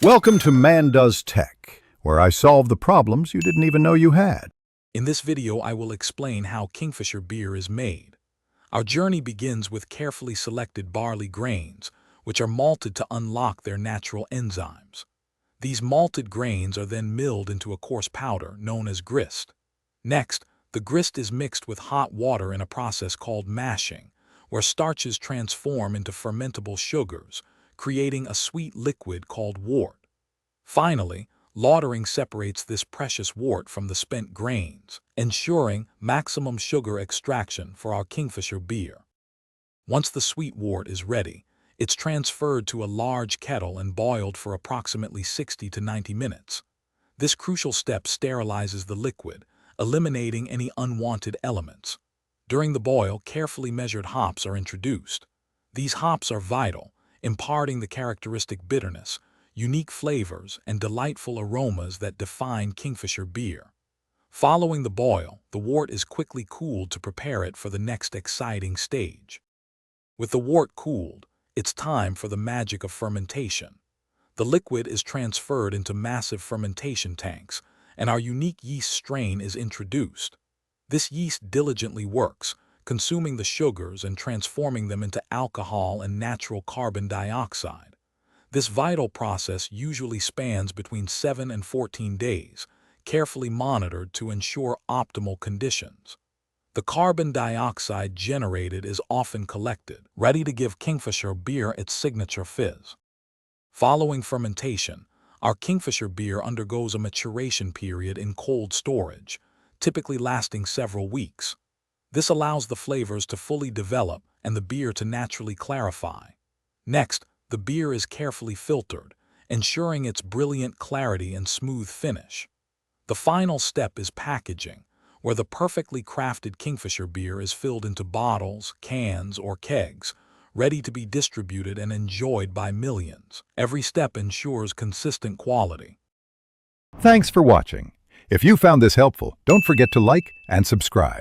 Welcome to Man Does Tech, where I solve the problems you didn't even know you had. In this video, I will explain how Kingfisher beer is made. Our journey begins with carefully selected barley grains, which are malted to unlock their natural enzymes. These malted grains are then milled into a coarse powder known as grist. Next, the grist is mixed with hot water in a process called mashing, where starches transform into fermentable sugars, creating a sweet liquid called wort. Finally, lautering separates this precious wort from the spent grains, ensuring maximum sugar extraction for our Kingfisher beer. Once the sweet wort is ready, it's transferred to a large kettle and boiled for approximately 60 to 90 minutes. This crucial step sterilizes the liquid, eliminating any unwanted elements. During the boil, carefully measured hops are introduced. These hops are vital, imparting the characteristic bitterness, unique flavors, and delightful aromas that define Kingfisher beer. Following the boil, the wort is quickly cooled to prepare it for the next exciting stage. With the wort cooled, it's time for the magic of fermentation. The liquid is transferred into massive fermentation tanks, and our unique yeast strain is introduced. This yeast diligently works, consuming the sugars and transforming them into alcohol and natural carbon dioxide. This vital process usually spans between 7 and 14 days, carefully monitored to ensure optimal conditions. The carbon dioxide generated is often collected, ready to give Kingfisher beer its signature fizz. Following fermentation, our Kingfisher beer undergoes a maturation period in cold storage, typically lasting several weeks. This allows the flavors to fully develop and the beer to naturally clarify. Next, the beer is carefully filtered, ensuring its brilliant clarity and smooth finish. The final step is packaging, where the perfectly crafted Kingfisher beer is filled into bottles, cans, or kegs, ready to be distributed and enjoyed by millions. Every step ensures consistent quality. Thanks for watching. If you found this helpful, don't forget to like and subscribe.